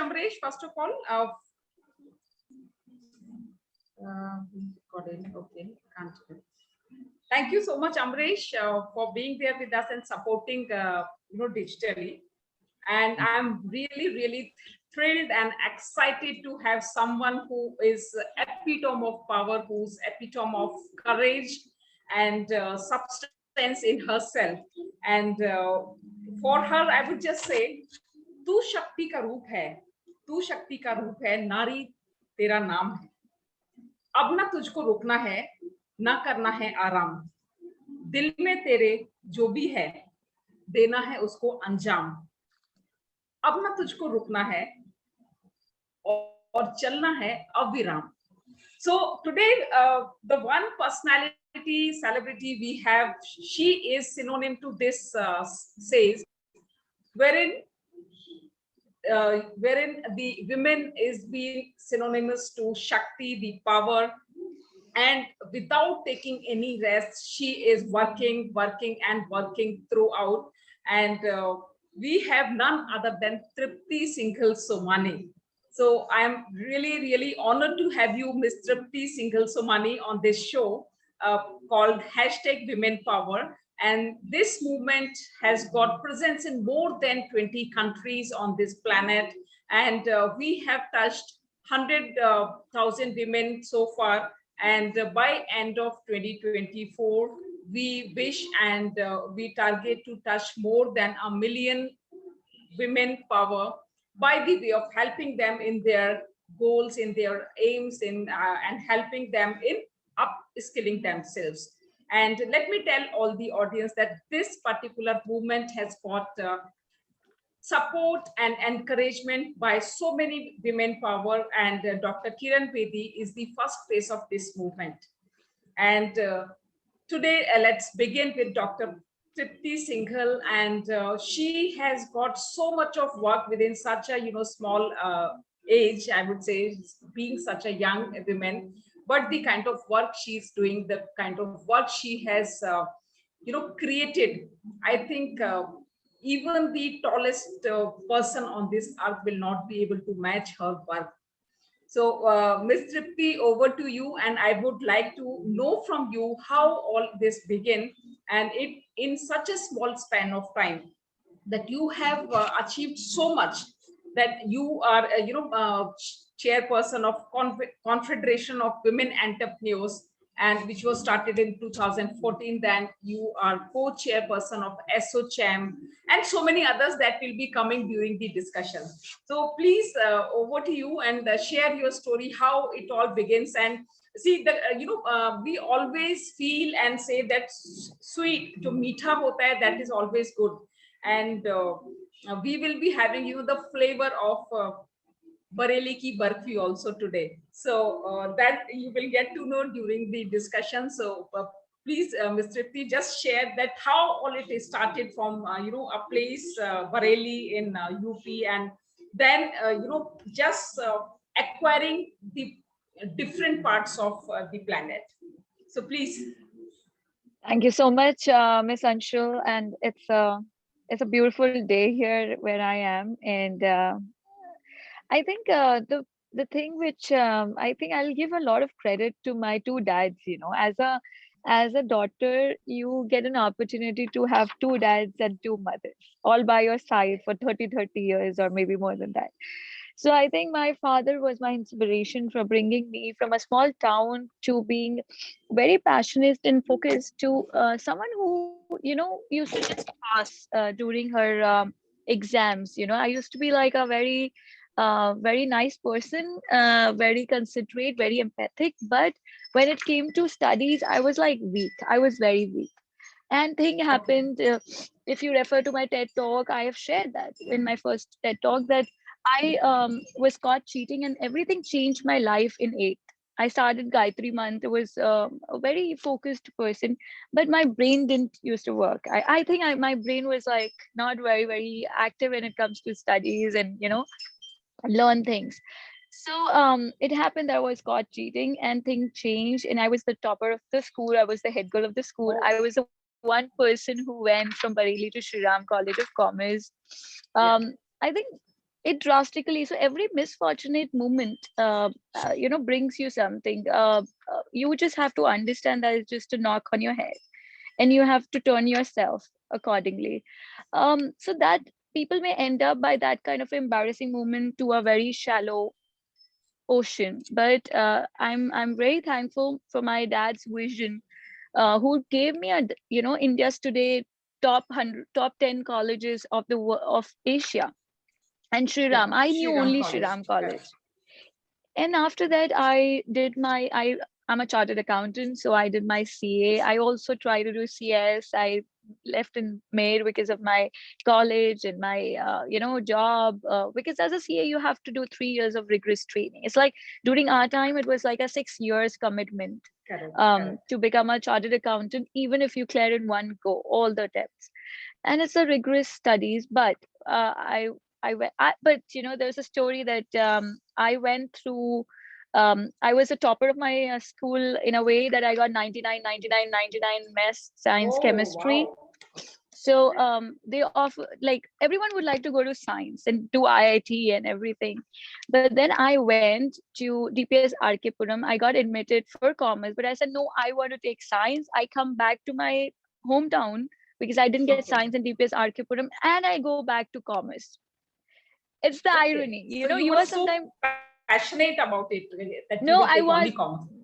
Amresh, first of all. Okay, can't. Thank you so much, Amresh, for being there with us and supporting, digitally. And I'm really thrilled and excited to have someone who is epitome of power, who's epitome of courage and substance in herself. And for her, I would just say, तू शक्ति का रूप है, तू शक्ति का रूप है, नारी तेरा नाम है. अब ना तुझको रुकना है, ना करना है आराम. दिल में तेरे जो भी है, देना है उसको अंजाम. अब ना तुझको रुकना है और चलना है अविराम. So today, the one personality, celebrity we have, she is synonym to this says, wherein the women is being synonymous to Shakti, the power, and without taking any rest, she is working throughout. And we have none other than Tripti Singhal Somani. So I am really honored to have you, Ms. Tripti Singhal Somani, on this show called #Women Power. And this movement has got presence in more than 20 countries on this planet. And we have touched 100,000 women so far. And by end of 2024, we wish and we target to touch more than 1 million women power by the way of helping them in their goals, in their aims, and helping them in upskilling themselves. And let me tell all the audience that this particular movement has got support and encouragement by so many women power, and Dr. Kiran Bedi is the first face of this movement. And today, let's begin with Dr. Tripti Singhal, and she has got so much of work within such a small age, I would say, being such a young woman. But the kind of work she's doing, the kind of work she has, created, I think even the tallest person on this earth will not be able to match her work. So, Ms. Tripti, over to you, and I would like to know from you how all this began, and it in such a small span of time that you have achieved so much, that you are, chairperson of Confederation of Women Entrepreneurs, and which was started in 2014. Then you are co-chairperson of ASSOCHAM, and so many others that will be coming during the discussion. So please, over to you, and share your story, how it all begins. And see, we always feel and say that sweet to meetha hota hai, that is always good. And we will be having the flavor of Bareilly ki barfi also today. So that you will get to know during the discussion. So please, Ms. Tripti, just share that how all it is started from a place Bareilly in UP, and then just acquiring the different parts of the planet. So please. Thank you so much, Ms. Anshul, and it's a beautiful day here where I am, and I think the thing which I think I'll give a lot of credit to my two dads. As a daughter, you get an opportunity to have two dads and two mothers all by your side for 30 years or maybe more than that. So I think my father was my inspiration for bringing me from a small town to being very passionate and focused to someone who used to just pass during her exams. I used to be like a very nice person, very considerate, very empathic. But when it came to studies, I was like weak. I was very weak. And thing happened. If you refer to my TED talk, I have shared that in my first TED talk that I was caught cheating, and everything changed my life in eighth. I started Gayatri Month. I was a very focused person, but my brain didn't used to work. I think my brain was like not very active when it comes to studies and learn things. So it happened that I was caught cheating, and things changed, and I was the topper of the school. I was the head girl of the school. I was the one person who went from Bareilly to Shri Ram College of Commerce. I think it drastically, so every misfortunate moment brings you something. You just have to understand that it's just a knock on your head, and you have to turn yourself accordingly. So that people may end up by that kind of embarrassing moment to a very shallow ocean. But I'm very thankful for my dad's vision, who gave me a India's today top 100, top 10 colleges of of Asia, and Shri Yeah, Ram. I knew Shriram only Shri College. Ram College. Correct. And after that, I'm a chartered accountant, so I did my CA. I also tried to do CS. I left in May because of my college and my job. Because as a CA, you have to do 3 years of rigorous training. It's like during our time, it was like a 6 years commitment Correct. Correct. to become a chartered accountant, even if you clear in one go all the tests. And it's a rigorous studies. But but there's a story that I went through. I was a topper of my school in a way that I got 99, 99, 99 math, science, Oh, chemistry. wow. So they offer, like, everyone would like to go to science and do IIT and everything. But then I went to DPS RK Puram. I got admitted for commerce, but I said, no, I want to take science. I come back to my hometown because I didn't get Okay. science in DPS RK Puram, and I go back to commerce. It's the Okay. irony. So you You were are so sometimes, passionate about it really, that you will take no, only I commerce. was,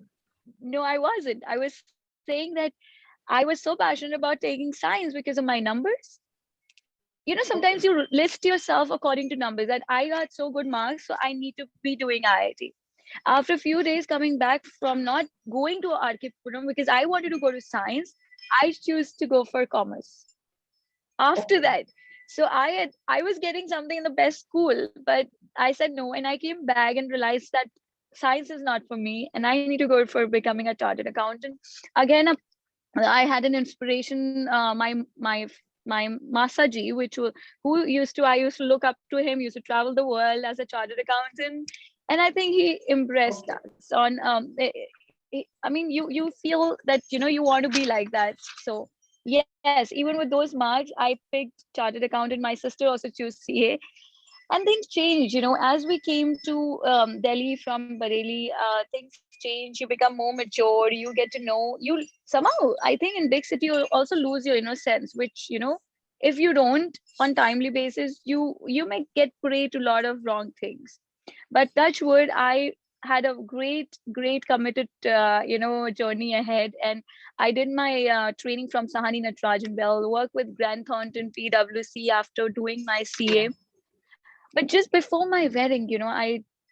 no, I wasn't. I was saying that I was so passionate about taking science because of my numbers. Sometimes Okay. you list yourself according to numbers, that I got so good marks, so I need to be doing IIT. After a few days coming back from not going to RK Puram because I wanted to go to science, I choose to go for commerce. After Okay. that, so I was getting something in the best school, but I said no, and I came back and realized that science is not for me, and I need to go for becoming a chartered accountant. Again, I had an inspiration. My Masaji, who used to I used to look up to him, used to travel the world as a chartered accountant, and I think he impressed Okay. us on. I mean, you feel that you want to be like that. So yes, even with those marks, I picked chartered accountant. My sister also chose CA, and things change, as we came to Delhi from Bareilly. Things change, you become more mature, you get to know, you somehow, I think, in big city you also lose your innocence, which if you don't on timely basis, you may get prey to a lot of wrong things. But touch wood, I had a great committed journey ahead, and I did my training from Sahani Natarajan Bell, worked with Grant Thornton PwC after doing my CA. But just before my wedding,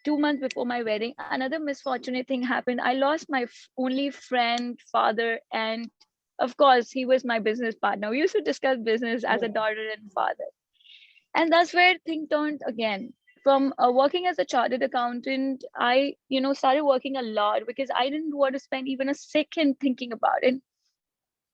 2 months before my wedding, another misfortunate thing happened. I lost my only friend, father, and of course, he was my business partner. We used to discuss business as a Oh, daughter and father. And that's where things turned again. From working as a chartered accountant, I, started working a lot because I didn't want to spend even a second thinking about it.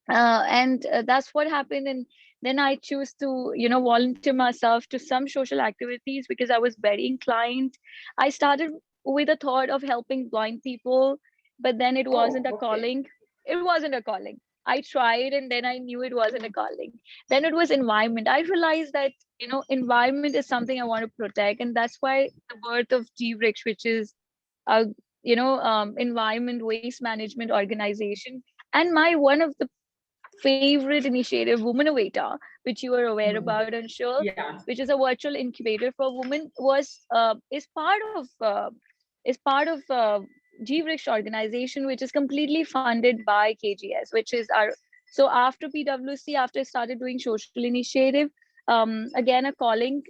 And that's what happened. And then I choose to volunteer myself to some social activities because I was very inclined. I started with a thought of helping blind people, but then it wasn't oh, a okay. calling. It wasn't a calling. I tried, and then I knew it wasn't a calling. Then it was environment. I realized that environment is something I want to protect, and that's why the birth of GWRIX, which is a environment waste management organization. And my one of the favorite initiative, Womanovata, which you are aware Hmm. about, I'm sure, Yeah. which is a virtual incubator for women, was is part of GWRIX organization, which is completely funded by KGS, which is our. So after PwC, after I started doing social initiative, again a calling,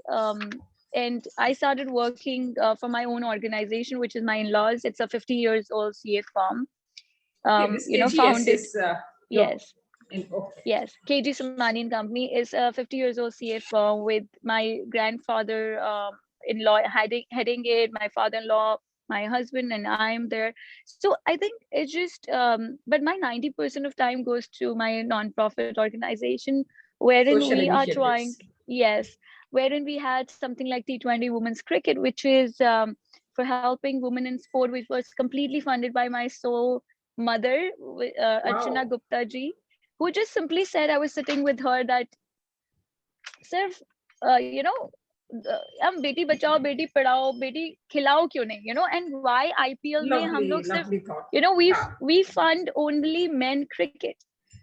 and I started working for my own organization, which is my in-laws. It's a 50 years old CA firm, Okay. This KGS founded. is your Yes. in. Okay. Yes, KG Somani and Company is a 50 years old CA firm with my grandfather in-law heading it, my father-in-law, my husband, and I'm there. So I think it's just, but my 90% of time goes to my nonprofit organization, wherein Social we are trying, initiatives. yes, wherein we had something like T20 Women's Cricket, which is for helping women in sport, which was completely funded by my soul mother, Archana Wow. Gupta ji, who just simply said, I was sitting with her, that, Sir, uh, you know, हम बेटी बचाओ बेटी पढ़ाओ बेटी खिलाओ क्यों नहीं, and why IPL में हम Lovely, लोग सिर्फ, lovely thought. Yeah. we fund only men cricket.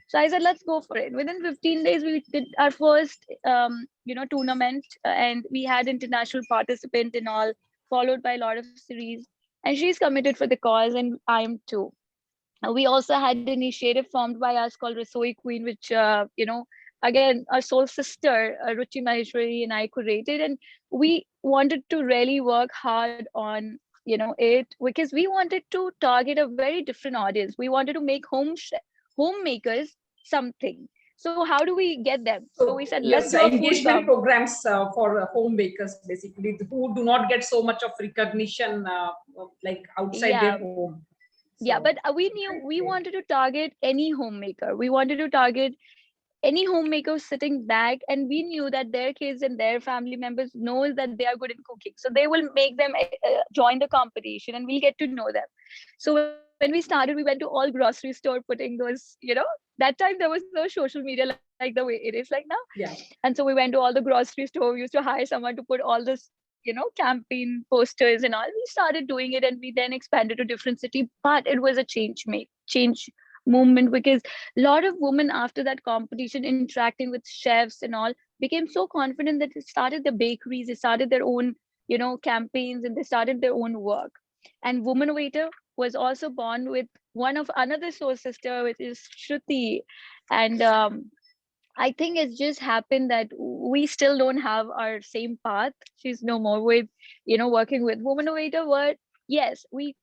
So I said, let's go for it. Within 15 days, we did our first, tournament, and we had international participant and all, followed by a lot of series. And she's committed for the cause, and I am too. We also had an initiative formed by us called Rasoi Queen, which, again, our soul sister, Ruchi Maheshwari, and I curated. And we wanted to really work hard on, it, because we wanted to target a very different audience. We wanted to make homemakers something. So how do we get them? So we So said, let's yes, do a food engagement club. programs for homemakers, basically, who do not get so much of recognition like outside Yeah. their home. Yeah, So but we knew we great. wanted to target any homemaker. We wanted to target any homemaker sitting back, and we knew that their kids and their family members knows that they are good in cooking, so they will make them join the competition, and we'll get to know them. So when we started, we went to all grocery store putting those, that time there was no social media like the way it is like now. Yeah. And so we went to all the grocery store. We used to hire someone to put all this, campaign posters and all. We started doing it, and we then expanded to different city. But it was a change movement, because a lot of women after that competition, interacting with chefs and all, became so confident that they started the bakeries, they started their own, campaigns, and they started their own work. And Woman Waiter was also born with one of another soul sister, which is Shruti. And I think it's just happened that we still don't have our same path. She's no more with, working with Woman Waiter. But yes, we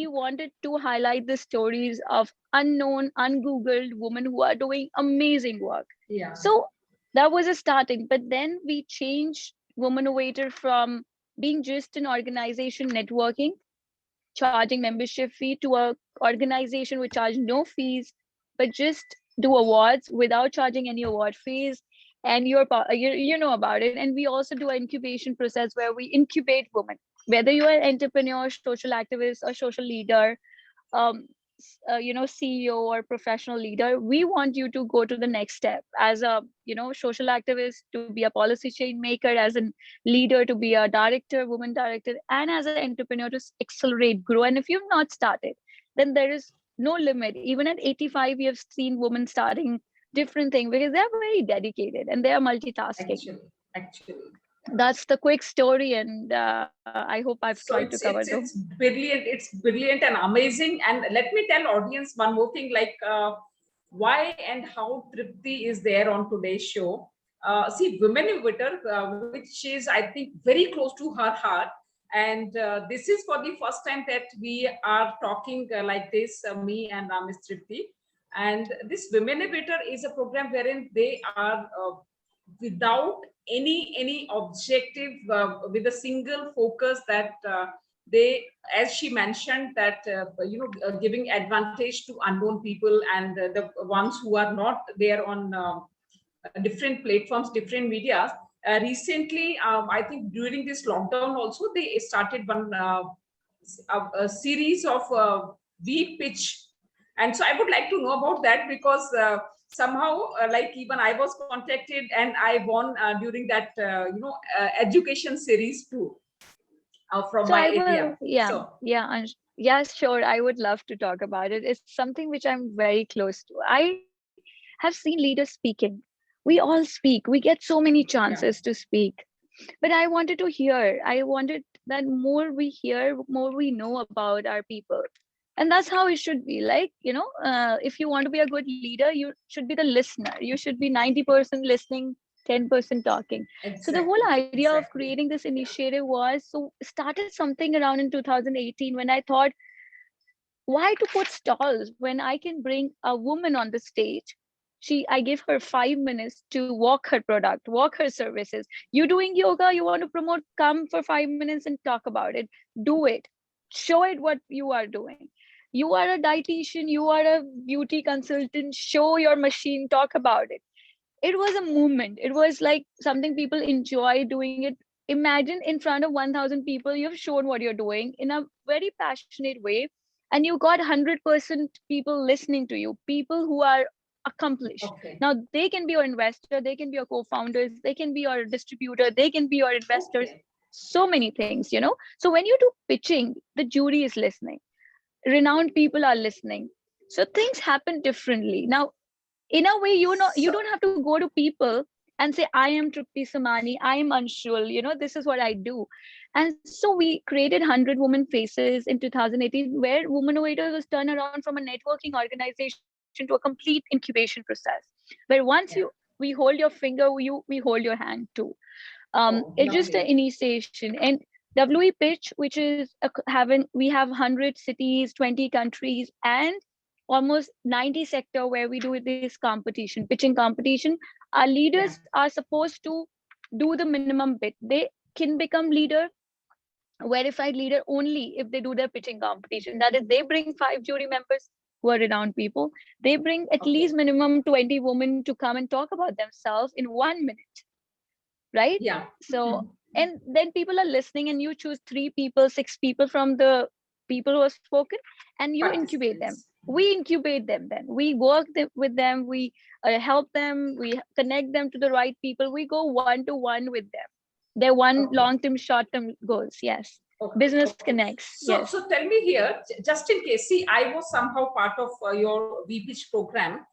wanted to highlight the stories of unknown, ungoogled women who are doing amazing work. Yeah. So that was a starting. But then we changed Woman Waiter from being just an organization networking, charging membership fee, to a organization which charge no fees, but just do awards without charging any award fees. And you know about it. And we also do an incubation process where we incubate women, whether you are an entrepreneur, social activist, or social leader, um, CEO or professional leader. We want you to go to the next step as a, social activist, to be a policy change maker, as a leader to be a director, woman director, and as an entrepreneur to accelerate, grow. And if you've not started, then there is no limit. Even at 85, we have seen women starting different things, because they're very dedicated and they are multitasking. Actually. That's the quick story, and I hope I've tried So to cover those. it's brilliant. It's brilliant and amazing. And let me tell audience one more thing, like why and how Tripti is there on today's show. See, Women Innovator, which is, I think, very close to her heart. And this is for the first time that we are talking like this, me and Ms. Tripti. And this Women Innovator is a program wherein they are without any objective, with a single focus, that they, as she mentioned, that giving advantage to unknown people, and the ones who are not there on different platforms, different medias. Recently, I think during this lockdown also, they started one a series of we pitch. And so I would like to know about that, because somehow, like, even I was contacted and I won during that education series too, from So my I will, area. yeah, So yeah, yeah, sure. I would love to talk about it. It's something which I'm very close to. I have seen leaders speaking. We all speak. We get so many yeah, chances to speak. But I wanted to hear. I wanted that more we hear, more we know about our people. And that's how it should be. Like, if you want to be a good leader, you should be the listener. You should be 90% listening, 10% talking. So the whole idea of exactly. creating this initiative was, so started something around in 2018, when I thought, why to put stalls when I can bring a woman on the stage? I give her 5 minutes to walk her product, walk her services. You doing yoga, you want to promote, come for 5 minutes and talk about it. Do it. Show it what you are doing. You are a dietitian, you are a beauty consultant, show your machine, talk about it. It was a movement. It was like something people enjoy doing it. Imagine in front of 1,000 people, you've shown what you're doing in a very passionate way, and you got 100% people listening to you, people who are accomplish. Okay. Now they can be your investor, they can be your co-founders, they can be your distributor, they can be your investors, Okay. so many things, you know. So when you do pitching, the jury is listening, renowned people are listening, so things happen differently. Now in a way, you know, you So, don't have to go to people and say, I am Tripti Samani, I am Anshul, you know, this is what I do. And so we created 100 Women Faces in 2018, where Women Innovators was turned around from a networking organization to a complete incubation process, where once you yeah. we hold your finger, we hold your hand too. Oh, It's just an lovely. initiation. And WE Pitch, which is having, we have 100 cities, 20 countries, and almost 90 sector where we do this competition, pitching competition. Our Yeah. leaders are supposed to do the minimum bit. They can become leader, verified leader, only if they do their pitching competition. That is, they bring 5 jury members who are renowned people. They bring at least Okay. minimum 20 women to come and talk about themselves in 1 minute, right? Yeah. So, Mhm. and then people are listening, and you choose 3 people, 6 people from the people who have spoken, and you incubate them. Participants. We incubate them, then we work with them, we help them, we connect them to the right people, we go one to one with them. Their one Okay. long term, short term goals. Yes. Okay, Business okay. connects. So, Yes. so tell me here, just in case, see, I was somehow part of your VPitch program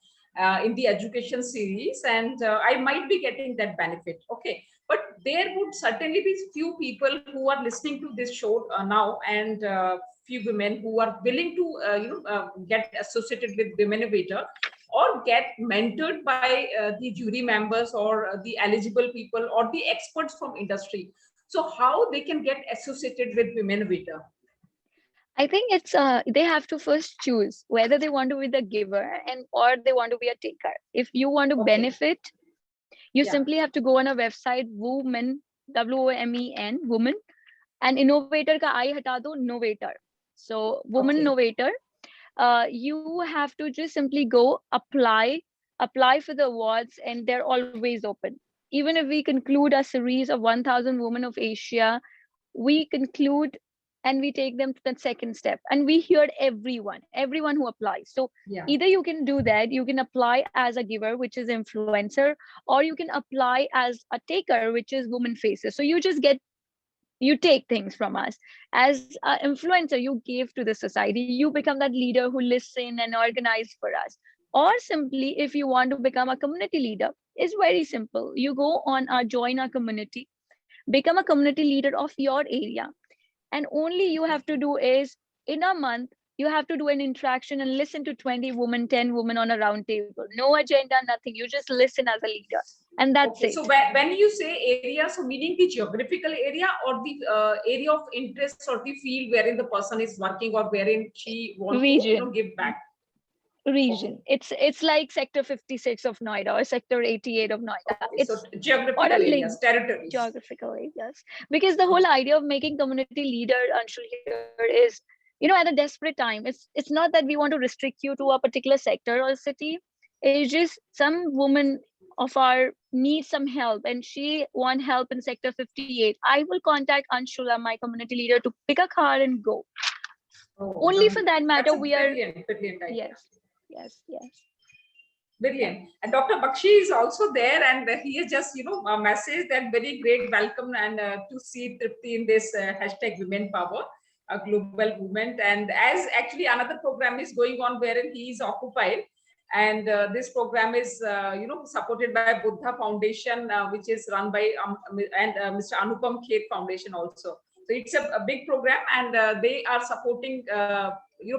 in the education series, and I might be getting that benefit. Okay, but there would certainly be few people who are listening to this show now, and few women who are willing to, get associated with Women Innovator or get mentored by the jury members or the eligible people or the experts from industry. So how they can get associated with Women Innovator? I think it's they have to first choose whether they want to be the giver and or they want to be a taker. If you want to Okay. benefit, you Yeah. simply have to go on a website, women, WOMEN, woman, and innovator ka I hata do, novator. So woman Okay. innovator, you have to just simply go apply for the awards, and they're always open. Even if we conclude a series of 1000 women of Asia, we conclude and we take them to the second step, and we hear everyone who applies. So Yeah. either you can do that, you can apply as a giver, which is influencer, or you can apply as a taker, which is woman faces. So you just get, you take things from us. As an influencer, you give to the society, you become that leader who listen and organize for us. Or simply, if you want to become a community leader, it's very simple. You go on our join our community, become a community leader of your area, and only you have to do is, in a month, you have to do an interaction and listen to 20 women, 10 women on a round table. No agenda, nothing. You just listen as a leader, and that's Okay. it. So when you say area, so meaning the geographical area or the area of interest or the field wherein the person is working or wherein she want to, Region. give back. Region. Okay. It's like sector 56 of Noida or sector 88 of Noida. Okay. So It's or a geographical link areas, territories. geographically, yes. Because the whole idea of making community leader, Anshul, here is, you know, at a desperate time, it's not that we want to restrict you to a particular sector or city. It's just some woman of our needs some help and she want help in sector 58. I will contact Anshula, my community leader, to pick a car and go. Oh, Only for lovely. that matter, That's a we are, brilliant, brilliant idea. yes, yes, yes. Yeah. Brilliant. And Dr. Bakshi is also there, and he has just, a message that very great welcome and to see Tripti in this hashtag Women Power, a global movement. And as actually another program is going on wherein he is occupied, and this program is, supported by Buddha Foundation, which is run by and Mr. Anupam Khet Foundation also. So it's a big program, and they are supporting,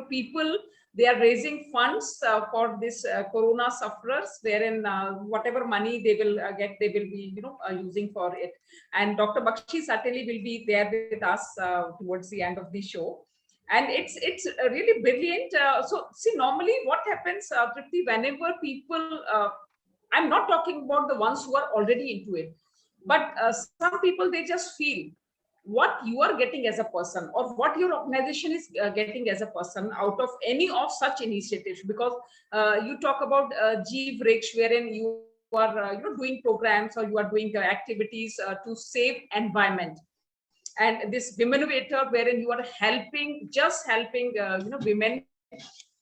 people. They are raising funds for this corona sufferers, wherein whatever money they will get, they will be, using for it. And Dr. Bakshi certainly will be there with us towards the end of the show. And it's really brilliant. So see, normally what happens, Tripti, whenever people, I'm not talking about the ones who are already into it, but some people, they just feel what you are getting as a person or what your organization is getting as a person out of any of such initiatives, because you talk about Jeev Rich, wherein you are doing programs or you are doing activities to save environment, and this Women Innovator, wherein you are helping, just helping women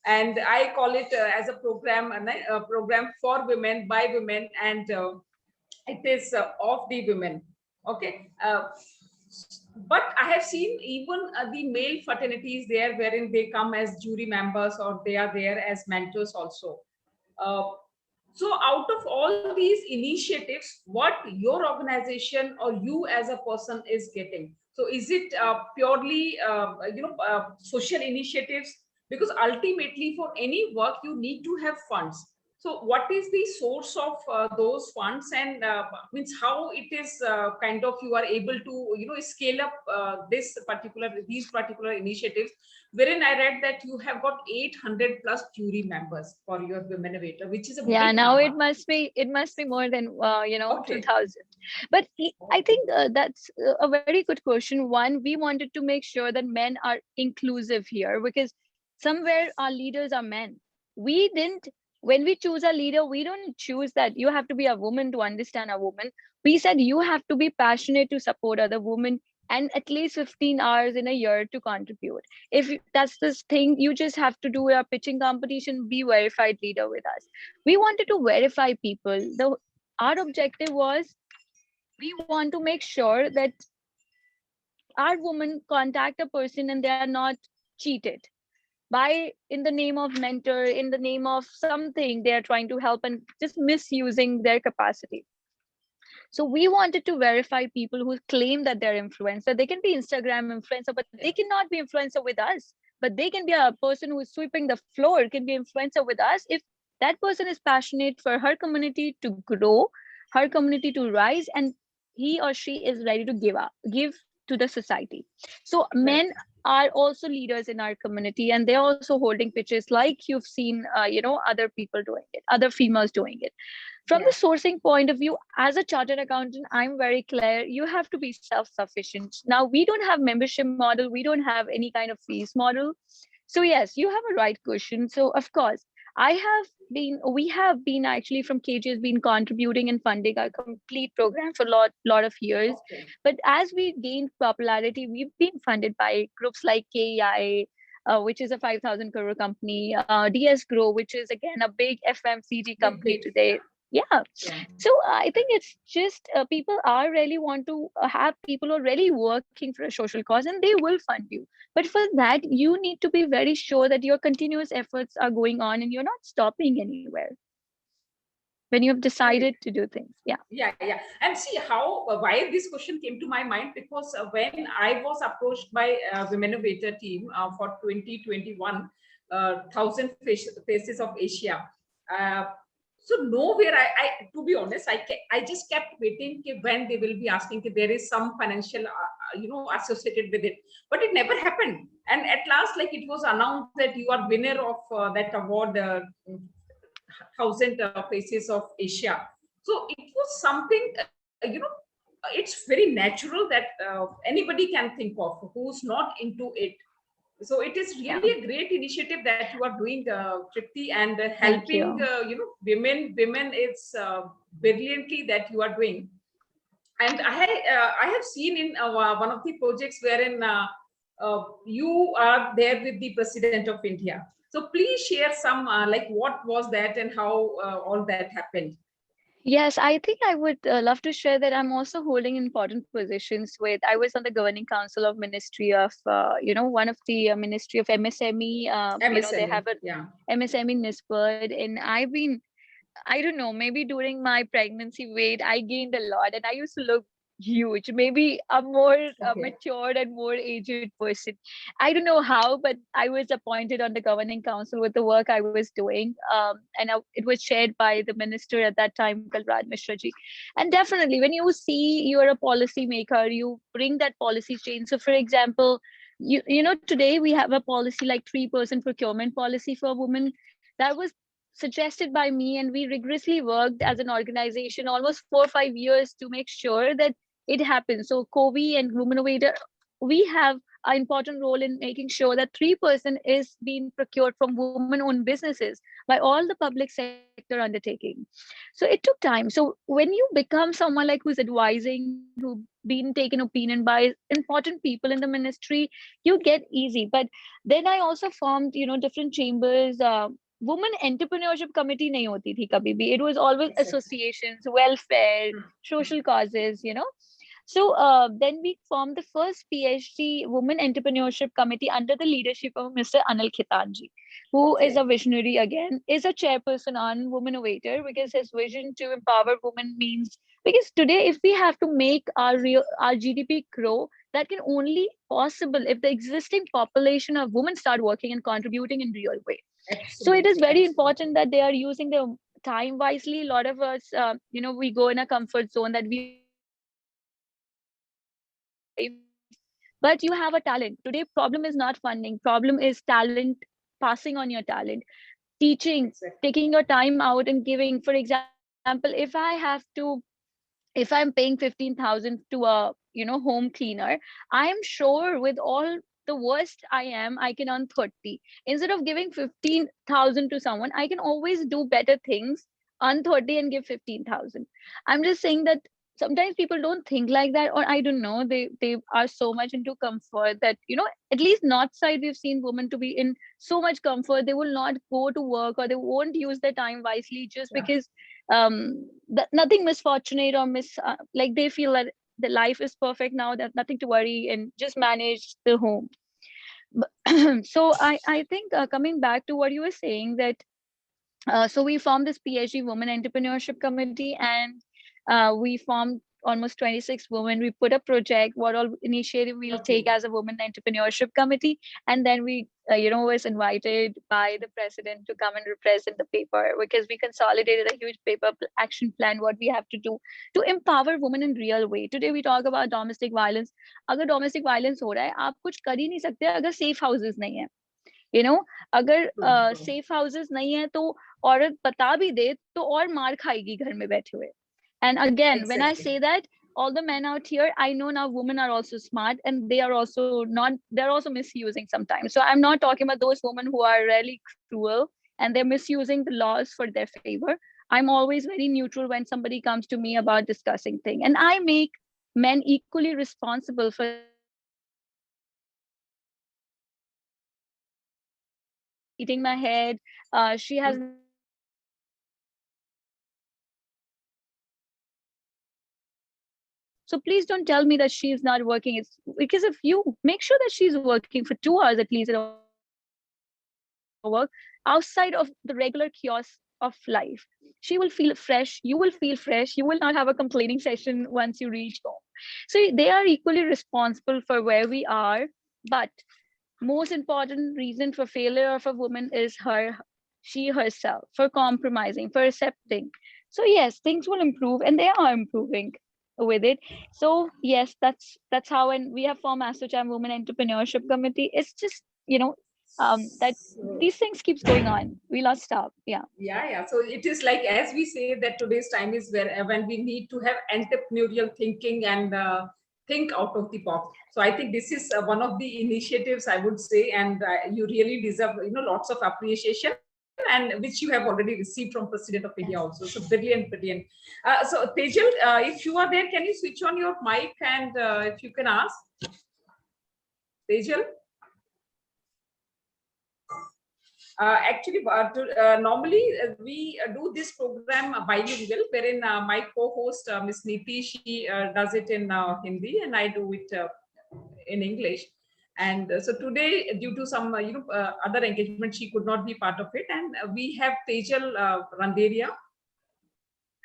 and I call it as a program, a program for women, by women, and it is of the women. Okay. But I have seen even the male fraternities there, wherein they come as jury members or they are there as mentors also. Uh, so out of all these initiatives, what your organization or you as a person is getting? So is it purely social initiatives? Because ultimately for any work you need to have funds. So what is the source of those funds, and means how it is kind of you are able to scale up these particular initiatives, wherein I read that you have got 800 plus jury members for your women innovator, which is a Yeah, big now number. it must be more than Okay. 2000. But I Okay. think that's a very good question. One, we wanted to make sure that men are inclusive here, because somewhere our leaders are men. We didn't, when we choose a leader, we don't choose that you have to be a woman to understand a woman. We said you have to be passionate to support other women and at least 15 hours in a year to contribute. If that's this thing, you just have to do a pitching competition, be verified leader with us. We wanted to verify people. Our objective was, we want to make sure that our women contact a person and they are not cheated by, in the name of mentor, in the name of something they are trying to help, and just misusing their capacity. So we wanted to verify people who claim that they're influencer. They can be Instagram influencer, but they cannot be influencer with us. But they can be a person who is sweeping the floor, can be influencer with us if that person is passionate for her community to grow, her community to rise, and he or she is ready to give to the society. So Right. men are also leaders in our community, and they're also holding pitches like you've seen, other people doing it, other females doing it. From the Yeah. sourcing point of view, as a chartered accountant, I'm very clear, you have to be self-sufficient. Now, we don't have membership model, we don't have any kind of fees model. So yes, you have a right question. So of course, we have been actually from KG has been contributing and funding our complete program for lot of years. Okay. But as we gained popularity, we've been funded by groups like KEI, which is a 5,000 crore company, DS Grow, which is again a big FMCG Big, company big. today. Yeah. Yeah. So I think it's just people are really want to have people who are really working for a social cause, and they will fund you. But for that, you need to be very sure that your continuous efforts are going on and you're not stopping anywhere when you have Great. decided to do things. Yeah. Yeah, yeah. And see how why this question came to my mind, because when I was approached by Women Innovator team for 2021, Thousand Faces of Asia. Uh, so nowhere, to be honest, I just kept waiting when they will be asking if there is some financial associated with it, but it never happened. And at last, like, it was announced that you are winner of that award, Thousand Faces of Asia. So it was something, it's very natural that anybody can think of who's not into it. So it is Yeah. really a great initiative that you are doing, Tripti, and Thank helping, you. women is brilliantly that you are doing. And I have seen in one of the projects wherein you are there with the President of India. So please share some like what was that and how all that happened. Yes, I think I would love to share that I'm also holding important positions with, I was on the governing council of Ministry of, one of the Ministry of MSME, they MSME, have a yeah. MSME NISPERD, and I've been, I don't know, maybe during my pregnancy weight, I gained a lot and I used to look huge, maybe a more Okay. matured and more aged person. I don't know how, but I was appointed on the governing council with the work I was doing. It was chaired by the minister at that time, Kalraj Mishra ji. And definitely, when you see you're a policy maker, you bring that policy change. So, for example, today we have a policy like 3% procurement policy for women. That was suggested by me, and we rigorously worked as an organization almost 4 or 5 years to make sure that it happens. So COVI and Women Innovator, we have important role in making sure that 3% is being procured from women-owned businesses by all the public sector undertaking. So it took time. So when you become someone like who's advising, who been taken opinion by important people in the ministry, you get easy. But then I also formed, different chambers. Women entrepreneurship committee nahi hoti thi kabhi bhi. It was always Exactly. associations, welfare, social causes. So then we formed the first PhD Women Entrepreneurship Committee under the leadership of Mr. Anil Khitanji, who is Okay. a visionary again, is a chairperson on Women Innovator, because his vision to empower women means, because today if we have to make our GDP grow, that can only possible if the existing population of women start working and contributing in real way. So it is Absolutely. very Absolutely. important that they are using their time wisely. A lot of us, we go in a comfort zone that we want to do things in our life, but you have a talent. Today, problem is not funding. Problem is talent, passing on your talent, teaching, taking Exactly. your time out and giving. For example, if I'm paying 15,000 to a home cleaner, I am sure with all the worst I can earn 30. Instead of giving 15,000 to someone, I can always do better things, earn 30 and give 15,000. I'm just saying that sometimes people don't think like that, or I don't know, they are so much into comfort that, at least north side we've seen women to be in so much comfort. They will not go to work, or they won't use their time wisely just Yeah. because nothing misfortunate or like they feel that the life is perfect now, that nothing to worry and just manage the home. So I think, coming back to what you were saying, that so we formed this PhD Women Entrepreneurship Committee, and we formed almost 26 women. We put a project, what all initiative we'll take Okay. as a Women Entrepreneurship Committee, and then we, was invited by the president to come and represent the paper, because we consolidated a huge action plan, what we have to do to empower women in real way. Today we talk about domestic violence. अगर domestic violence हो रहा है, आप कुछ कर ही नहीं सकते अगर safe houses नहीं है. यू नो अगर True. True. सेफ हाउसेस नहीं है तो औरत बता भी दे तो और मार खाएगी घर में बैठे हुए. And again, when I Exactly. say that, all the men out here, I know now women are also smart, and they're also misusing sometimes. So I'm not talking about those women who are really cruel and they're misusing the laws for their favor. I'm always very neutral when somebody comes to me about discussing things. And I make men equally responsible for their actions. If a woman is beating my head, she has Mm. not done anything wrong, she is working for 2 hours at least in a day, so please don't tell me that she is not working. It's because if you make sure that she's working for 2 hours at least at her work, outside of the regular chaos of life, she will feel fresh, you will feel fresh, you will not have a complaining session once you reach home. So they are equally responsible for where we are. But most important reason for failure of a woman is she herself, for compromising, for accepting. So yes, things will improve, and they are improving with it. So yes, that's how. And we have formed ASSOCHAM Women Entrepreneurship Committee. It's just, that So, these things keeps going on, we not stop. Yeah. yeah, yeah. So it is like, as we say, that today's time is where when we need to have entrepreneurial thinking and think out of the box. So I think this is one of the initiatives, I would say, and you really deserve, lots of appreciation, and which you have already received from President of India Yes. also. So brilliant, brilliant. So Tejal, if you are there, can you switch on your mic, and if you can ask Tejal? Actually, normally we do this program bilingual, wherein my co-host Miss Niti, she does it in Hindi, and I do it in English. And so today, due to some other engagement, she could not be part of it. And we have Tejal Randeria,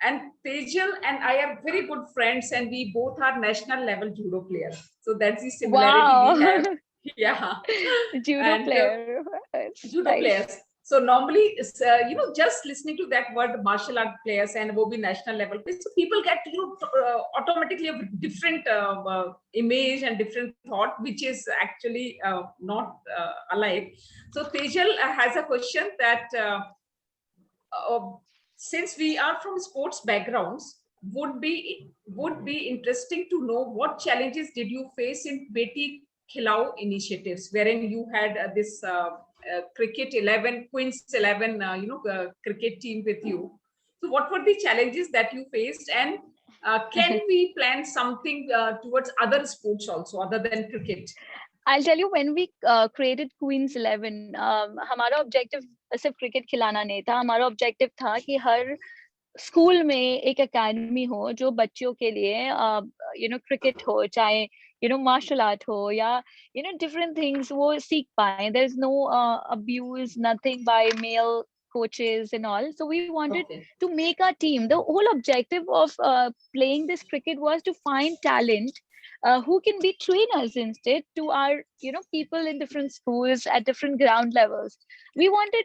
and Tejal and I are very good friends, and we both are national level judo players. So that's the similarity we have. Wow. Yeah, Judo and player. It's judo nice. players. So normally, just listening to that word martial art players and will be national level players, so people get automatically a different image and different thought, which is actually not alive. So Tejal has a question that uh, since we are from sports backgrounds, would be interesting to know what challenges did you face in Beti Khilao initiatives, wherein you had this cricket 11, Queens 11, cricket team with you. So what were the challenges that you faced, and can we plan something towards other sports also other than cricket? I'll tell you, when we created Queen's 11, हमारा objective सिर्फ cricket खिलाना नहीं था. हमारा objective था कि हर school में एक एकेडमी हो जो बच्चों के लिए क्रिकेट हो, चाहे मार्शल आर्ट हो, या डिफरेंट थिंग्स वो सीख पाए. There is no abuse, nothing by male coaches and all. So we wanted Okay. to make our team. The whole objective of playing this cricket was to find talent who can be trainers instead to our people in different schools at different ground levels. We wanted,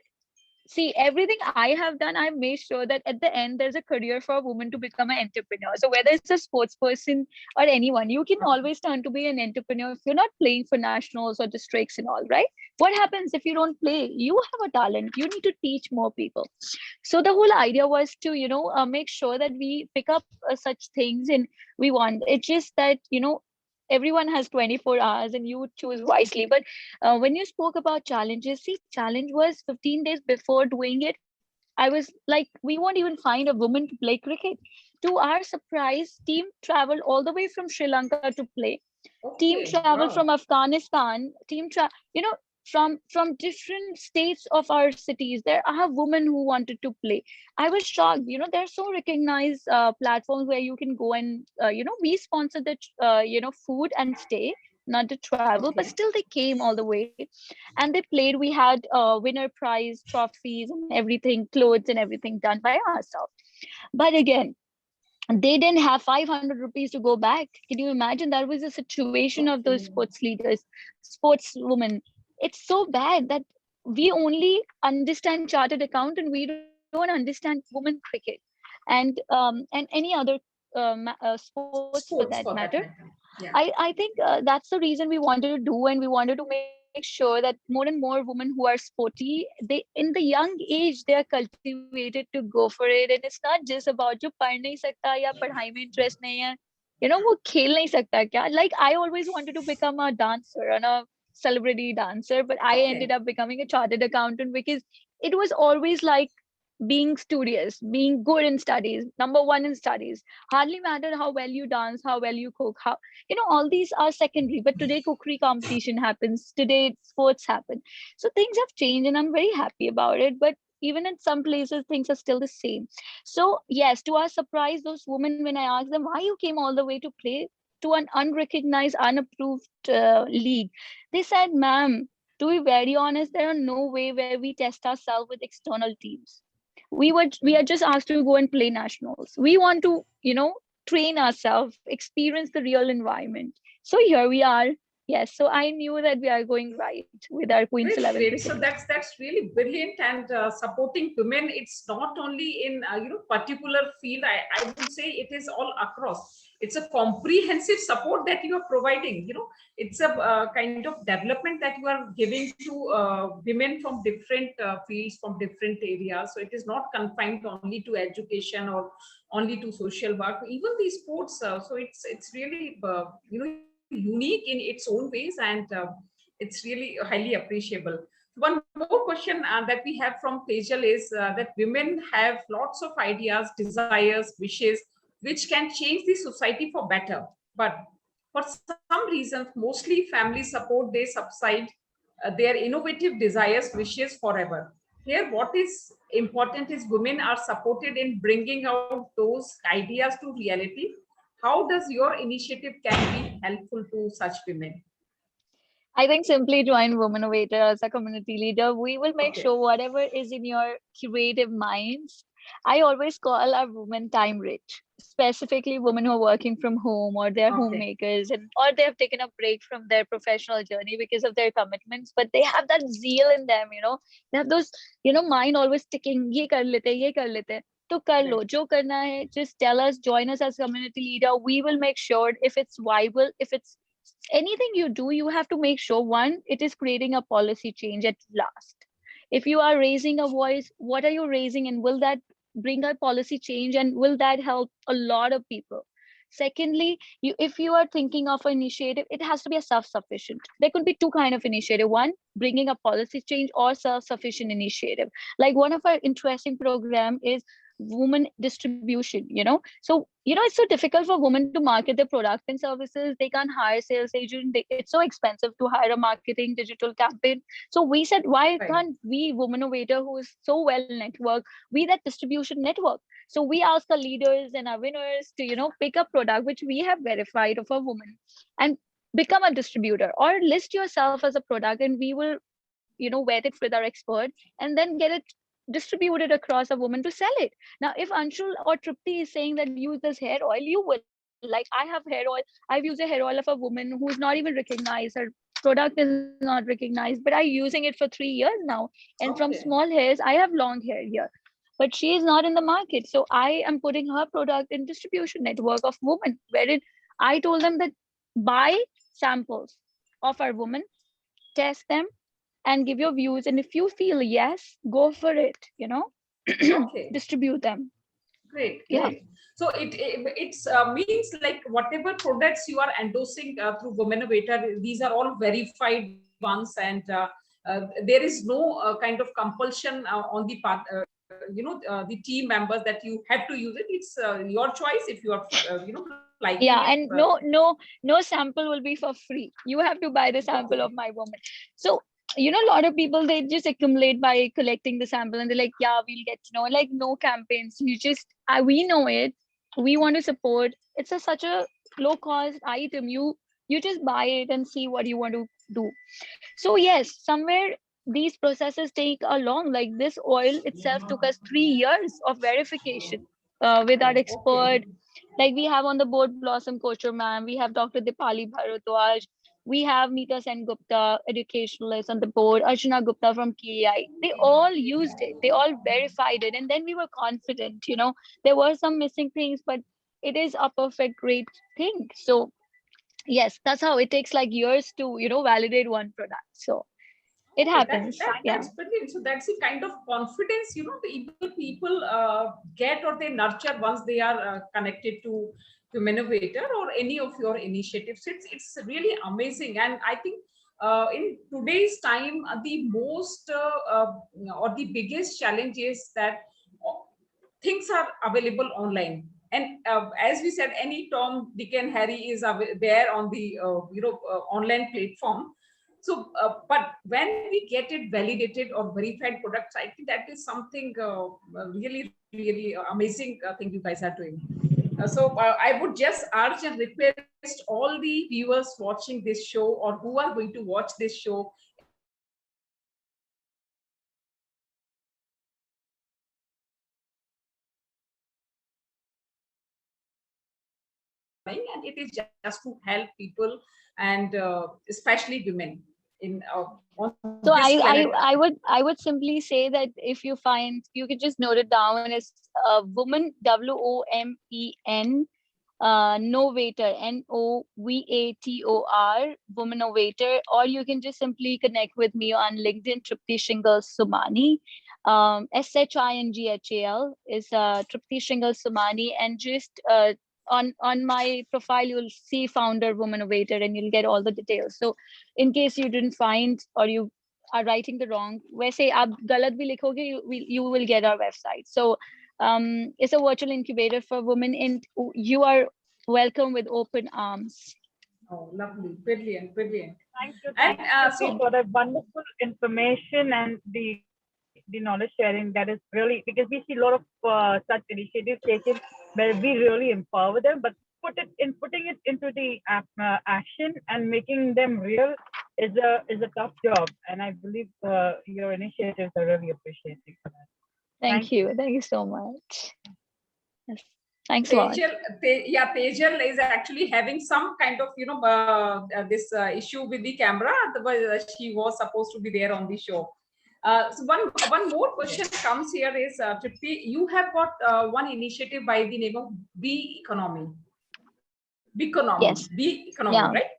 see, everything I have done, I've made sure that at the end there's a career for a woman to become an entrepreneur. So whether it's a sports person or anyone, you can always turn to be an entrepreneur if you're not playing for nationals or districts and all, right? What happens if you don't play? You have a talent, you need to teach more people. So the whole idea was to make sure that we pick up such things, and we want, it's just that everyone has 24 hours and you choose wisely. But when you spoke about challenges, see, challenge was 15 days before doing it, I was like, we won't even find a woman to play cricket. To our surprise, team traveled all the way from Sri Lanka to play. Team Okay. traveled Wow. from Afghanistan. From different states of our cities. There are women who wanted to play. I was shocked. There are so recognized platforms where you can go and we sponsor the food and stay, not the travel, but Okay. still they came all the way and they played. We had winner prize trophies and everything, clothes and everything done by ourselves. But again, they didn't have 500 rupees to go back. Can you imagine? That was the situation of those Okay. sports leaders, sportswomen. It's so bad that we only understand chartered account and we don't understand women cricket and any other sports for that Sports matter. for that matter. Yeah. I think that's the reason we wanted to do, and we wanted to make sure that more and more women who are sporty, they in the young age they are cultivated to go for it. And it's not just about जो पढ़ नहीं सकता या पढ़ाई में interest नहीं है, वो खेल नहीं सकता क्या. Like, I always wanted to become a dancer and a celebrity dancer, but I ended Okay. up becoming a chartered accountant because it was always like being studious, being good in studies, number one in studies. Hardly mattered how well you dance, how well you cook, how all these are secondary. But today cookery competition happens, today sports happen. So things have changed and I'm very happy about it. But even in some places things are still the same. So yes, to our surprise, those women, when I asked them why you came all the way to play to an unrecognized, unapproved league, they said, ma'am, to be very honest, there are no way where we test ourselves with external teams. We are just asked to go and play nationals. We want to train ourselves, experience the real environment. So here we are. Yes, so I knew that we are going right with our Queen's Great, 11 great. cricket So team. that's really brilliant, and supporting women. It's not only in particular field. I would say it is all across. It's a comprehensive support that you are providing. It's a kind of development that you are giving to women from different fields, from different areas. So it is not confined only to education or only to social work. Even these sports. So it's really unique in its own ways, and it's really highly appreciable. One more question that we have from Tejal is that women have lots of ideas, desires, wishes, which can change the society for better. But for some reasons, mostly family support, they subside their innovative desires, wishes forever. Here, what is important is women are supported in bringing out those ideas to reality. How does your initiative can be helpful to such women? I think simply join Womenovator as a community leader. We will make Okay. sure whatever is in your creative minds. I always call our women time rich, specifically women who are working from home or they're Okay. homemakers, and or they have taken a break from their professional journey because of their commitments, but they have that zeal in them, They have those, mind always ticking, ye kar lete, ye kar lete. तो कर लो जो करना है, just tell us, join us as community leader. We will make sure if it's viable, if it's anything you do, you have to make sure, one, it is creating a policy change at last. If you are raising a voice, what are you raising, and will that bring a policy change, and will that help a lot of people? Secondly, if you are thinking of an initiative, it has to be a self-sufficient. There could be two kind of initiative: one, bringing a policy change, or self-sufficient initiative. Like one of our interesting program is women distribution, so it's so difficult for women to market their product and services. They can't hire sales agent. It's so expensive to hire a marketing digital campaign. So we said, why Right. can't we, woman innovator who is so well networked, we that distribution network? So we ask our leaders and our winners to pick a product which we have verified of a woman and become a distributor, or list yourself as a product, and we will vet it with our expert and then get it distributed across a woman to sell it. Now, if Anshul or Tripti is saying that use this hair oil, you will. Like, I have hair oil. I've used a hair oil of a woman who's not even recognized. Her product is not recognized, but I'm using it for 3 years now. And from Okay. small hairs, I have long hair here. But she is not in the market. So I am putting her product in distribution network of women, wherein I told them that buy samples of our women, test them, and give your views. And if you feel yes, go for it, Okay. distribute them. Great, Yeah. great. So it's means like whatever products you are endorsing through Women Innovator, these are all verified ones, and there is no kind of compulsion on the part, the team members that you have to use it. It's your choice if you are, liking it. Yeah, and no sample will be for free. You have to buy the sample Okay. of my woman. So a lot of people, they just accumulate by collecting the sample, and they're like, yeah, we'll get to know. Like, no campaigns. You just we know it. We want to support. It's such a low cost item. You just buy it and see what you want to do. So yes, somewhere these processes take a long. Like, this oil itself took us 3 years of verification with our Oh, okay. expert. Like, we have on the board Blossom Kochar ma'am, we have Dr. Dipali Bharadwaj, we have Meeta Sen Gupta, educationalist on the board, Archana Gupta from KI. They all used it, they all verified it, and then we were confident. There were some missing things, but it is a perfect, great thing. So yes, that's how it takes like years to validate one product. So it Okay, that, happens. that Yeah. that's brilliant. So that's the kind of confidence, people get or they nurture once they are connected to Innovator or any of your initiatives. It's really amazing, and I think in today's time, the most or the biggest challenge is that uh, things are available online. And as we said, any Tom, Dick, and Harry is there on the online platform. So, but when we get it validated or verified products, I think that is something really, really amazing thing you guys are doing. So I would just urge and request all the viewers watching this show or who are going to watch this show, and it is just to help people and especially women in on So this planet. I would simply say that if you find, you can just note it down as woman, WOMEN, Novator, NOVATOR, woman Novator, or you can just simply connect with me on LinkedIn, Tripti Shingal Sumani. SHINGHAL is Tripti Shingal Sumani, and just on my profile you'll see founder, woman Novator, and you'll get all the details. So in case you didn't find, or you are writing the wrong, वैसे आप गलत भी लिखोगे, you will get our website. So it's a virtual incubator for women, and you are welcome with open arms. Oh, lovely, brilliant, brilliant. Thank And you, Tripti, for that wonderful information and the knowledge sharing. That is really, because we see a lot of such initiatives taken where we really empower them, but putting it into the action and making them real is a tough job. And I believe your initiatives are really appreciated for that. Thank you so much. Yes. Thanks a lot. Tejal is actually having some kind of this issue with the camera. Otherwise, she was supposed to be there on the show. So one more question comes here is, Tripti, you have got one initiative by the name of Be Economy. Yes. Be Economy, Yeah, right?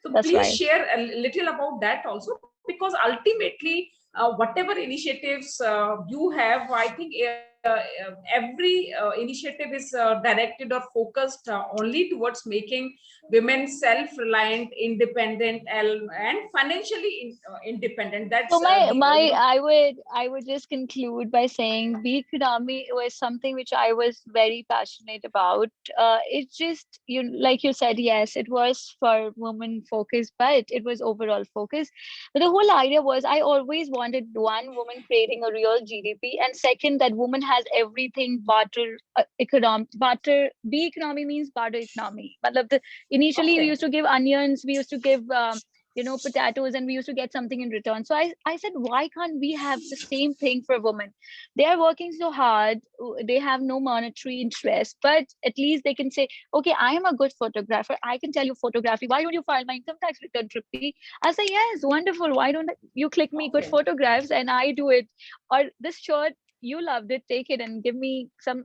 So that's please right. share a little about that also, because ultimately, whatever initiatives you have, I think every initiative is directed or focused only towards making women self-reliant, independent, and financially independent. That's So my the my I would just conclude by saying bee economy was something which I was very passionate about. It's just, you like you said, yes, it was for women focused, but it was overall focused. But the whole idea was I always wanted one woman creating a real GDP, and second that woman has everything barter barter. Bee economy means barter economy. Matlab initially we okay. used to give onions, we used to give potatoes, and we used to get something in return. So I said, why can't we have the same thing for women? They are working so hard, they have no monetary interest, but at least they can say, okay, I am a good photographer, I can tell you photography, why don't you file my income tax return, Tripti? I say, yes, wonderful, why don't you click me good Okay. photographs and I do it? Or this shirt, you loved it, take it and give me some,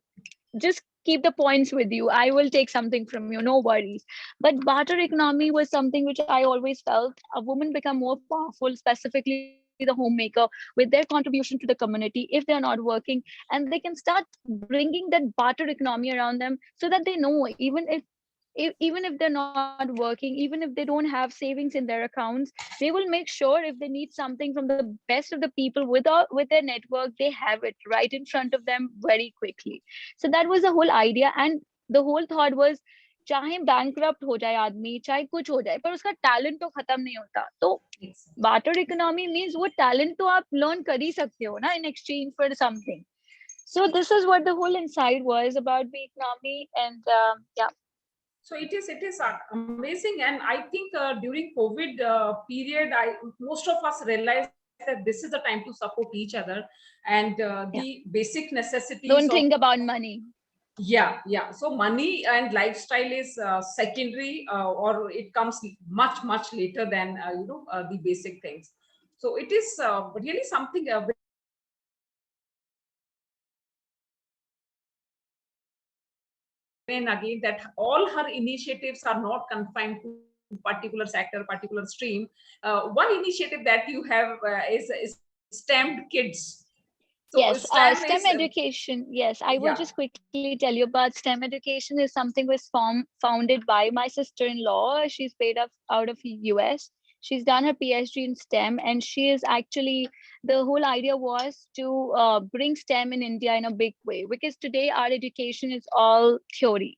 just keep the points with you, I will take something from you, no worries. But barter economy was something which I always felt a woman become more powerful, specifically the homemaker, with their contribution to the community if they are not working, and they can start bringing that barter economy around them, so that they know, even if they're not working, even if they don't have savings in their accounts, they will make sure if they need something from the best of the people with their network, they have it right in front of them very quickly. So that was the whole idea, and the whole thought was, चाहे bankrupt हो जाए आदमी, चाहे कुछ हो जाए, पर उसका talent तो खत्म नहीं होता. तो barter economy means वो talent तो आप learn कर ही सकते हो ना, in exchange for something. So this is what the whole insight was about the economy, and yeah. So it is amazing, and I think during COVID period, most of us realized that this is the time to support each other, and Yeah. the basic necessities Don't of, think about money. yeah. So money and lifestyle is secondary, or it comes much later than the basic things. So it is really something and again, that all her initiatives are not confined to particular sector, particular stream. One initiative that you have is STEM kids. So Yes, STEM STEM is education. Yes, I will yeah. just quickly tell you about STEM education is something was founded by my sister-in-law. She's paid up out of US. She's done her PhD in STEM, and she is actually, the whole idea was to bring STEM in India in a big way, because today our education is all theory.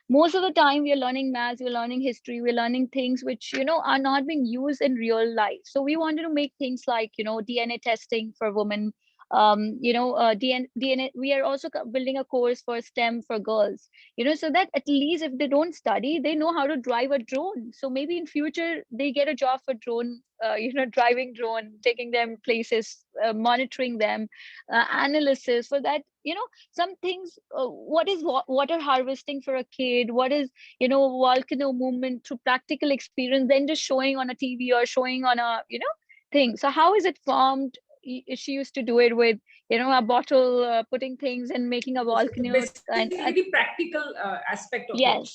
Most of the time we are learning maths, we're learning history, we're learning things which are not being used in real life. So we wanted to make things like DNA testing for women, DNA. We are also building a course for STEM for girls, so that at least if they don't study, they know how to drive a drone. So maybe in future they get a job for drone, driving drone, taking them places, monitoring them, analysis for that. Some things. What is water harvesting for a kid? What is volcano movement through practical experience? Then just showing on a TV or showing on a thing. So how is it formed? She used to do it with a bottle, putting things and making a volcano, and Basically the practical aspect of it.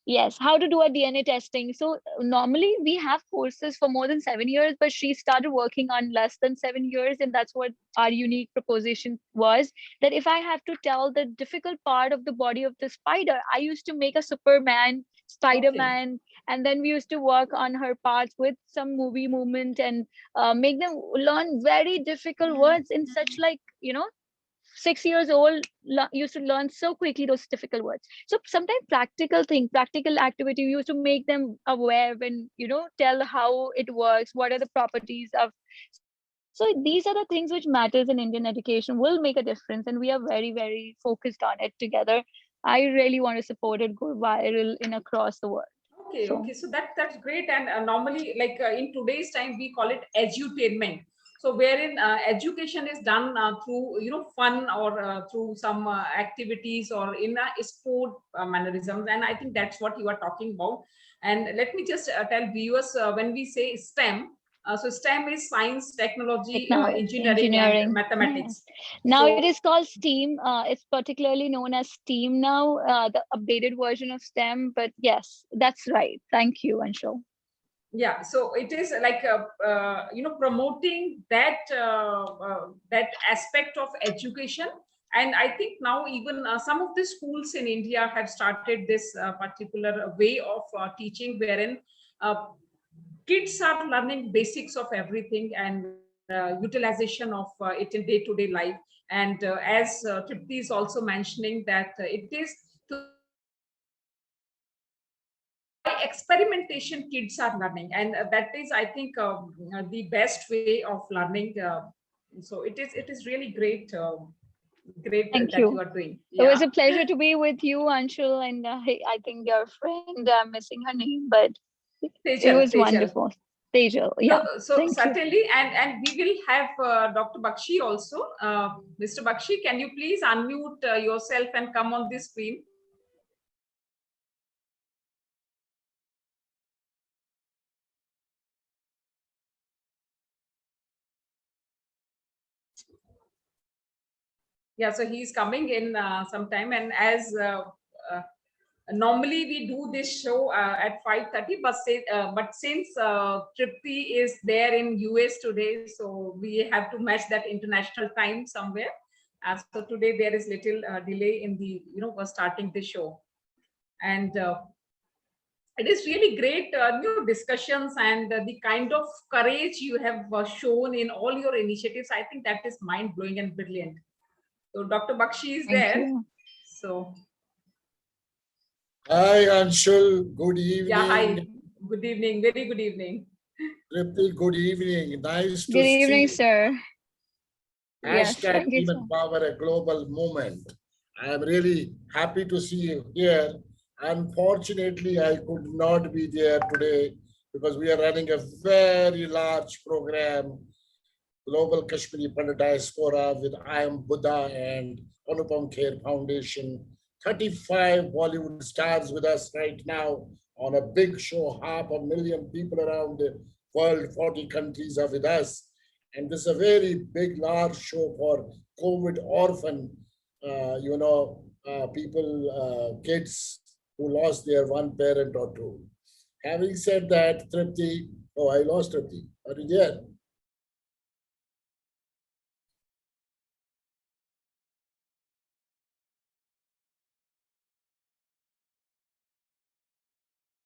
yes, how to do a DNA testing. So normally we have courses for more than 7 years, but she started working on less than 7 years, and that's what our unique proposition was. That if I have to tell the difficult part of the body of the spider, I used to make a Superman, Spider-Man, and then we used to work on her parts with some movie movement, and make them learn very difficult words in such, like 6 years old, used to learn so quickly those difficult words. So sometimes practical activity, we used to make them aware, when tell how it works, what are the properties of. So these are the things which matters in Indian education, will make a difference, and we are very focused on it together. I really want to support it, go viral in across the world. Okay. So that's great. And normally, like in today's time, we call it edutainment. So wherein education is done through fun, or through some activities, or in a sport mannerisms. And I think that's what you are talking about. And let me just tell viewers, when we say STEM, so STEM is science, technology, engineering, and Engineering. mathematics. Now it So is called STEAM. It's particularly known as STEAM now, the updated version of STEM. But yes, that's right. Thank you, Anshul. yeah, so it is like promoting that that aspect of education, And I think now even some of the schools in India have started this particular way of teaching, wherein kids are learning basics of everything and utilization of it in day-to-day life. And as Tripti is also mentioning that it is by experimentation kids are learning, and that is, I think, the best way of learning. So it is really great, great Thank that you you. are doing. It was Yeah. a pleasure to be with you, Anshul, and I think your friend, I'm missing her name, but it Tejal, was Tejal. wonderful. Tejal, So, yeah. so Thank you. certainly, and we will have Dr. Bakshi also. Mr. Bakshi, can you please unmute yourself and come on the screen? Yeah, so he's coming in sometime, and as uh, normally we do this show at 5:30, but since Tripti is there in US today, so we have to match that international time somewhere. So today there is little delay in the starting the show, and it is really great new discussions, and the kind of courage you have shown in all your initiatives. I think that is mind blowing and brilliant. So Dr. Bakshi is Thank there. you. So Hi, Anshul. Good yeah, evening. hi. Good evening. Very good evening. Tripti, good evening. Nice to Good evening, see. sir. Yes, Hashtag thank you, sir. Women Power, a global movement. I am really happy to see you here. Unfortunately, I could not be there today because we are running a very large program, Global Kashmiri Pandit Diaspora, with I Am Buddha and Anupam Kher Foundation. 35 Bollywood stars with us right now on a big show. 500,000 people around the world, 40 countries are with us. And this is a very big, large show for COVID orphan, people, kids who lost their one parent or two. Having said that, Tripti, oh, I lost Tripti. Are you there?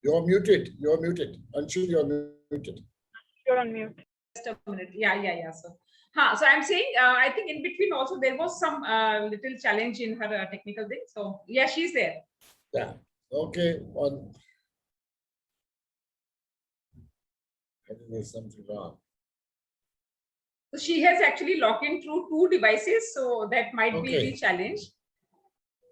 You're muted. You're muted. Anshul, you're muted. You're on mute. Just a minute. Yeah. So I'm saying, I think in between also there was some little challenge in her technical thing. So yeah, she's there. Yeah. Okay. I think there's something wrong. So she has actually logged in through two devices, so that might be the challenge.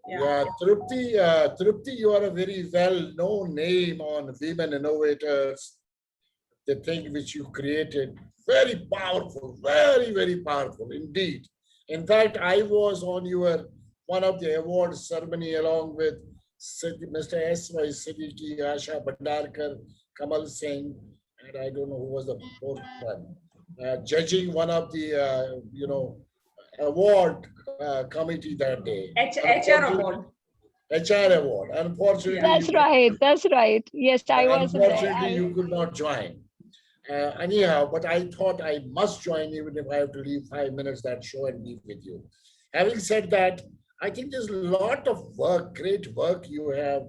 Yeah, Tripti, you are a very well-known name on Women Innovators. The thing which you created, very powerful, very, very powerful indeed. In fact, I was on your one of the awards ceremony along with Mr. S.Y. Siddiqui, Asha Bhandarkar, Kamal Singh, and I don't know who was the fourth one, judging one of the, award committee that day. HR award. HR award. Unfortunately, That's right. That's right. Yes, I was there. Unfortunately, you could not join. Anyhow, but I thought I must join even if I have to leave 5 minutes that show and be with you. Having said that, I think there's a lot of work, great work you have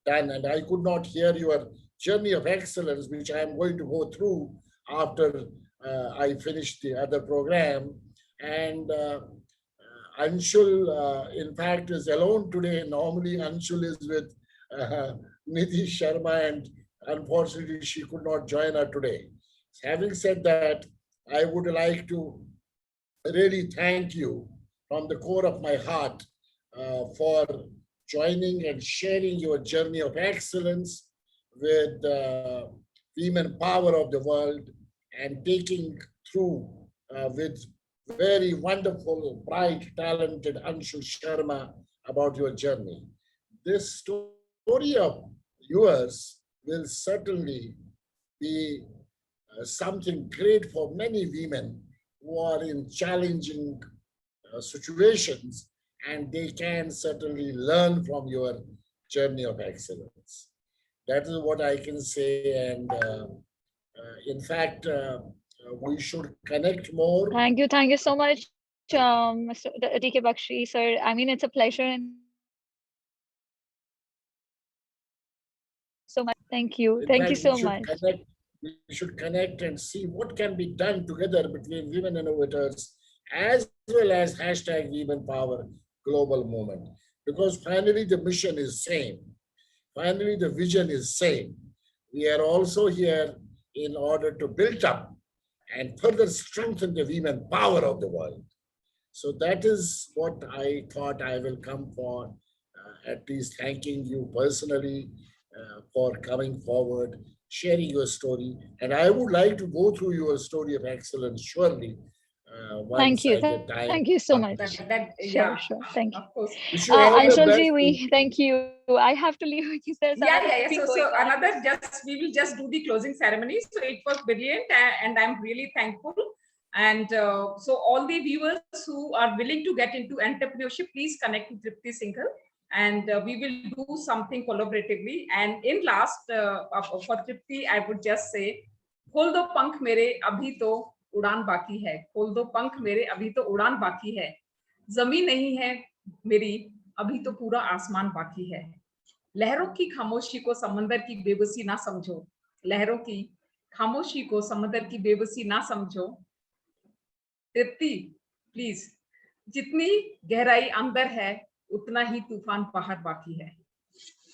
done, and I could not hear your journey of excellence, which I am going to go through after I finish the other program. And Anshul, in fact, is alone today. Normally, Anshul is with Nidhi Sharma, and unfortunately, she could not join her today. Having said that, I would like to really thank you from the core of my heart for joining and sharing your journey of excellence with women power of the world and taking through with very wonderful, bright, talented Anshul Sharma about your journey. This story of yours will certainly be something great for many women who are in challenging situations, and they can certainly learn from your journey of excellence. That is what I can say. And in fact, we should connect more. Thank you. Thank you so much. Mr. DK Bakshi, sir. I mean, it's a pleasure and so much. Thank you. In Thank you fact, so much. we should connect and see what can be done together between women innovators as well as hashtag Women Power Global Movement. Because finally the mission is same. Finally, the vision is same. We are also here in order to build up and further strengthen the women power of the world. So that is what I thought I will come for, at least thanking you personally for coming forward, sharing your story. And I would like to go through your story of excellence, surely, Thank once you. I get time. Thank you so much. That Sure, yeah, sure. Thank you. of course. Wish you all the Anshulji, best. thank you. I have to leave because there's Yeah, another yeah, yeah. thing So going on. another we will just do the closing ceremony. So it was brilliant, and I'm really thankful. And so all the viewers who are willing to get into entrepreneurship, please connect with Tripti Singhal, and we will do something collaboratively. And in last, for Tripti, I would just say, खोल दो पंख मेरे अभी तो उड़ान बाकी है, खोल दो पंख मेरे अभी तो उड़ान बाकी है, जमीन नहीं है मेरी अभी तो पूरा आसमान बाकी है, लहरों की खामोशी को समंदर की बेबसी ना समझो, लहरों की खामोशी को समंदर की बेबसी ना समझो, तृप्ति प्लीज, जितनी गहराई अंदर है उतना ही तूफान बाहर बाकी है.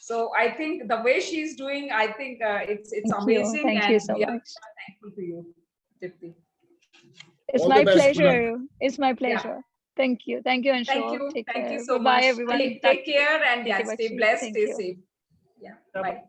So I think the way she is doing, I think it's amazing. Thank you so we much. are thankful to you, Tripti. It's All my the best. Good luck. pleasure. It's my pleasure. Thank you. Thank you, Anshul. Thank you. Take Thank care. you so Bye, much. everyone. Take care and Thank you, yeah, stay Bakshi. blessed, Thank stay you. safe. Yeah. Bye-bye. Bye.